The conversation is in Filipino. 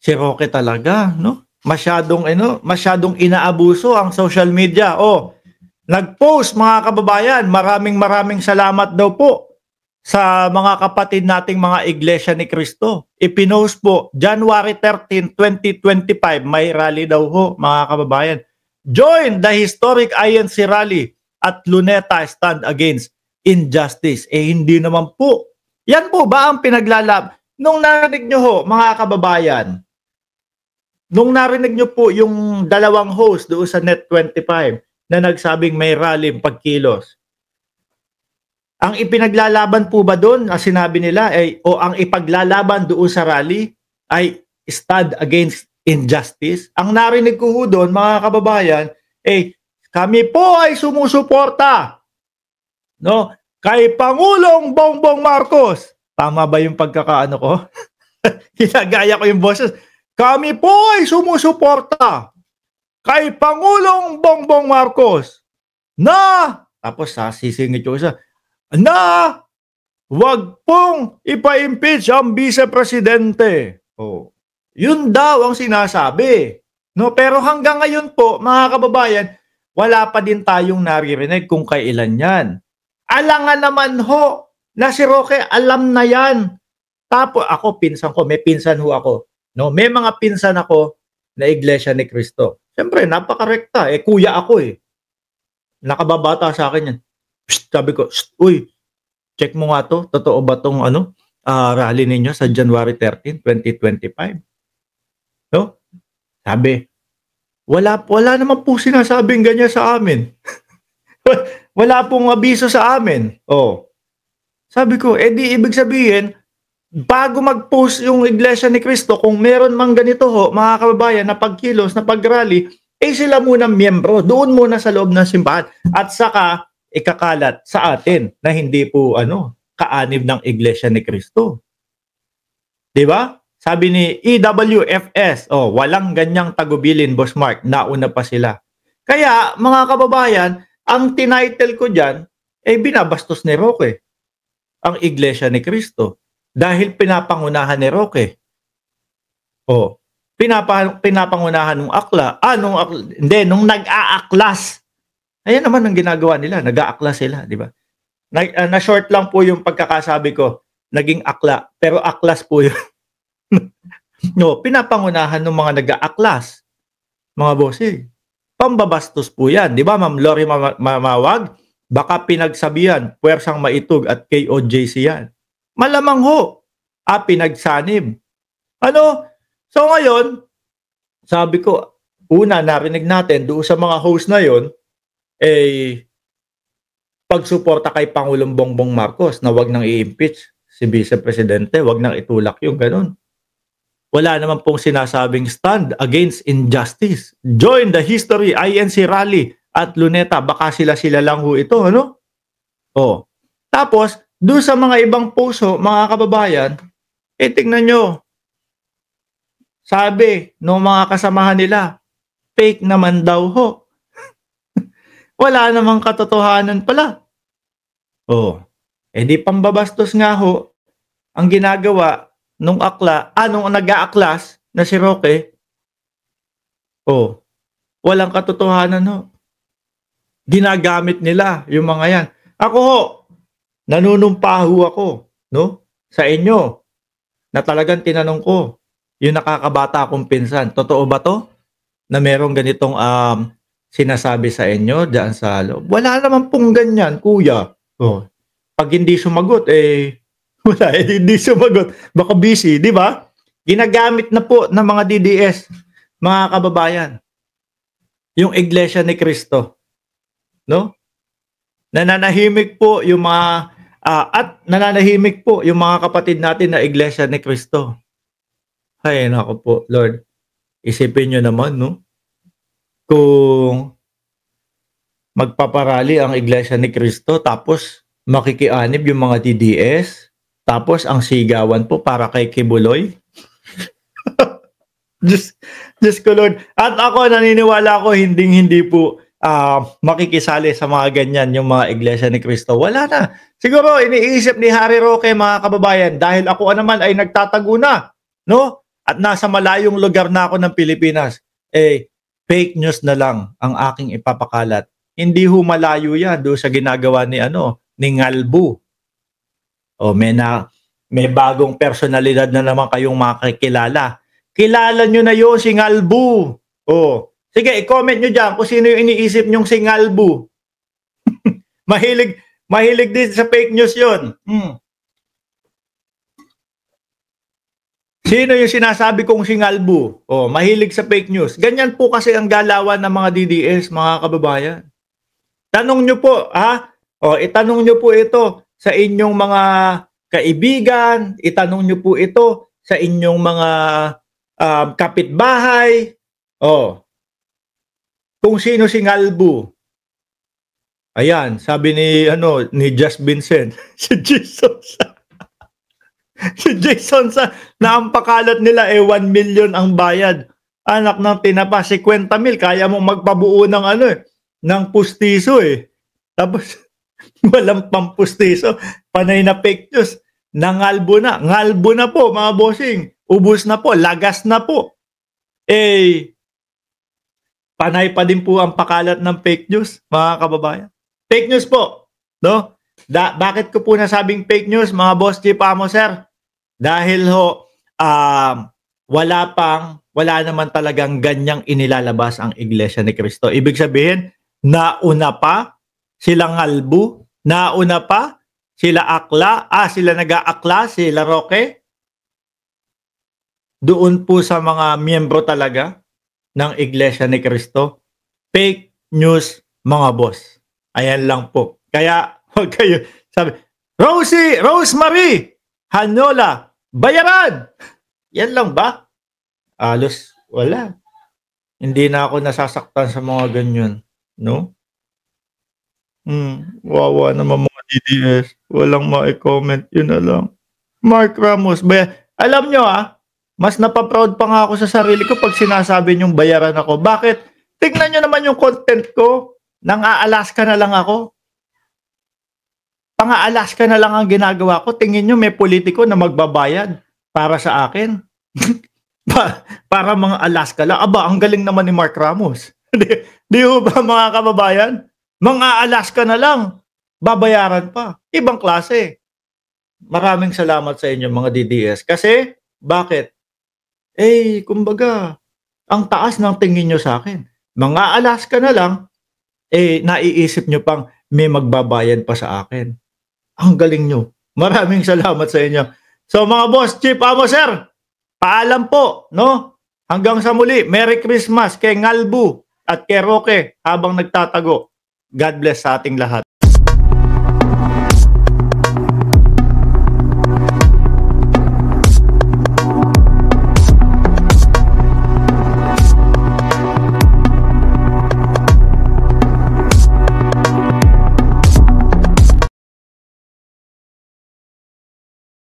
Si Roque talaga, no? Masyadong inaabuso ang social media. Nag-post mga kababayan, maraming salamat daw po sa mga kapatid nating mga Iglesia ni Cristo. Ipinost po, January 13, 2025, may rally daw ho mga kababayan. Join the historic INC rally at Luneta stand against injustice. Hindi naman po. Yan po ba ang pinaglalab? Nung narinig nyo ho mga kababayan, nung narinig nyo po yung dalawang host doon sa Net25 na nagsabing may rally pagkilos, ang ipinaglalaban po ba doon, ang sinabi nila, o ang ipaglalaban doon sa rally ay stand against injustice? Ang narinig ko doon, mga kababayan, kami po ay sumusuporta, no, kay Pangulong Bongbong Marcos. Tama ba yung pagkakaano ko? Ginagaya ko yung boses. Kami po ay sumusuporta kay Pangulong Bongbong Marcos tapos sisingit ko isa, na wag pong ipa-impeach ang vice-presidente. Yun daw ang sinasabi. No, pero hanggang ngayon po, mga kababayan, wala pa din tayong naririnig kung kailan yan. Alangan naman ho na si Roque, alam na yan. Tapos ako, pinsan ko, may pinsan ho ako. No, may mga pinsan ako na Iglesia ni Cristo. Siyempre, napakarekta. Kuya ako Nakababata sa akin yan. Psst, sabi ko, uy, check mo nga to. Totoo ba tong rally ninyo sa January 13, 2025? No? Sabi, wala naman po sinasabing ganyan sa amin. Wala pong abiso sa amin. Sabi ko, di ibig sabihin, bago mag-post yung Iglesia ni Cristo, kung meron mang ganito ho, mga kababayan, na pagkilos, na pag-rally, sila muna miyembro, doon muna sa loob ng simbahan, at saka ikakalat sa atin na hindi po kaanib ng Iglesia ni Cristo. Di ba? Sabi ni EWFS, walang ganyang tagubilin, Boss Mark, nauna pa sila. Kaya, mga kababayan, ang tinitle ko dyan, binabastos ni Roque ang Iglesia ni Cristo. Dahil pinapangunahan ni Roque. Pinapangunahan ng akla. Nung nag-aaklas. Ayan naman ang ginagawa nila. Nag-aaklas sila, di ba? Na-short lang po yung pagkakasabi ko. Naging akla. Pero aklas po yun. No, pinapangunahan ng mga nag-aaklas. Mga bossy. Pambabastos po yan. Di ba, Ma'am Lori Mamawag? Baka pinagsabihan, puwersang maitog at KOJC yan. Malamang ho. Pinagsanib. So ngayon, sabi ko, una, narinig natin doon sa mga host na yon, pagsuporta kay Pangulong Bongbong Marcos na wag nang i-impeach si Vice Presidente, wag nang itulak yung ganun. Wala naman pong sinasabing stand against injustice. Join the history INC rally at Luneta. Baka sila lang ho ito, Tapos, doon sa mga ibang puso, mga kababayan, tingnan nyo. Sabi ng mga kasamahan nila, fake naman daw ho. Wala namang katotohanan pala. Di pambabastos nga ho ang ginagawa nung nung nag-aaklas na si Roque. Walang katotohanan ho. Ginagamit nila yung mga yan. Ako ho, nanunumpa ho ako, sa inyo, na talagang tinanong ko, yung nakakabata kong pinsan, totoo ba to? Na merong ganitong sinasabi sa inyo dyan sa loob? Wala naman pong ganyan, kuya. Pag hindi sumagot, wala, hindi sumagot. Baka busy, di ba? Ginagamit na po ng mga DDS, mga kababayan, yung Iglesia ni Cristo. No? Nananahimik po yung mga nananahimik po yung mga kapatid natin na Iglesia ni Cristo. Ay, nako po, Lord. Isipin nyo naman, kung magpaparali ang Iglesia ni Cristo, tapos makikianib yung mga DDS, tapos ang sigawan po para kay Kibuloy. Diyos ko, Lord. At ako, naniniwala ko, hindi po makikisali sa mga ganyan yung mga Iglesia ni Cristo. Wala na. Siguro iniisip ni Harry Roque, mga kababayan, dahil ako naman ay nagtatago na, at nasa malayong lugar na ako ng Pilipinas, eh, fake news na lang ang aking ipapakalat. Hindi ho malayo yan doon sa ginagawa ni ni Ngalbu. O may bagong personalidad na naman kayong makikilala. Kilala nyo na yun, si Ngalbu. O, sige, i-comment nyo dyan kung sino yung iniisip nyong si Ngalbu. Mahilig din sa fake news yun. Sino yung sinasabi kong si Ngalbu? O, mahilig sa fake news. Ganyan po kasi ang galawan ng mga DDS, mga kababayan. Tanong nyo po, O, itanong nyo po ito sa inyong mga kaibigan, itanong nyo po ito sa inyong mga kapitbahay. O, kung sino si Ngalbu. Ayan, sabi ni Just Vincent, si Jason si Jason na ang pakalat nila 1 million ang bayad. Anak ng tinapa, 50,000 kaya mong magpabuo ng ng pustiso eh. Tapos walang pampustiso, panay na fake news. Ngalbo na po mga bossing. Ubus na po, lagas na po. Eh, panay pa din po ang pakalat ng fake news, mga kababayan. Fake news po, no? Bakit ko po nasabing fake news, mga boss Chief Amo, sir? Dahil wala naman talagang ganyang inilalabas ang Iglesia ni Cristo. Ibig sabihin, nauna pa sila Ngalbu, nauna pa sila sila nag-aakla, sila Roque. Doon po sa mga miyembro talaga ng Iglesia ni Cristo. Fake news, mga boss. Ayan lang po. Kaya, huwag kayo sabi, Rosemary Hanola, bayaran! Yan lang ba? Alos, wala. Hindi na ako nasasaktan sa mga ganyan. No? Wawa naman mga DDS. Walang ma-comment. Yun na lang. Mark Ramos, alam nyo mas napaproud pa nga ako sa sarili ko pag sinasabi nyong bayaran ako. Bakit? Tignan nyo naman yung content ko. Nang-Alaska na lang ako. Pang-Alaska na lang ang ginagawa ko. Tingin nyo may politiko na magbabayad para sa akin. Para mga Alaska lang. Aba, ang galing naman ni Mark Ramos. Di ba mga kababayan? Mga Alaska na lang. Babayaran pa. Ibang klase. Maraming salamat sa inyo mga DDS. Kasi, bakit? Kumbaga, ang taas ng tingin nyo sa akin. Mga Alaska na lang, naiisip nyo pang may magbabayad pa sa akin. Ang galing nyo. Maraming salamat sa inyo. So mga boss, Chief Amo, sir, paalam po, no? Hanggang sa muli, Merry Christmas kay Ngalbu at kay Roque habang nagtatago. God bless sa ating lahat.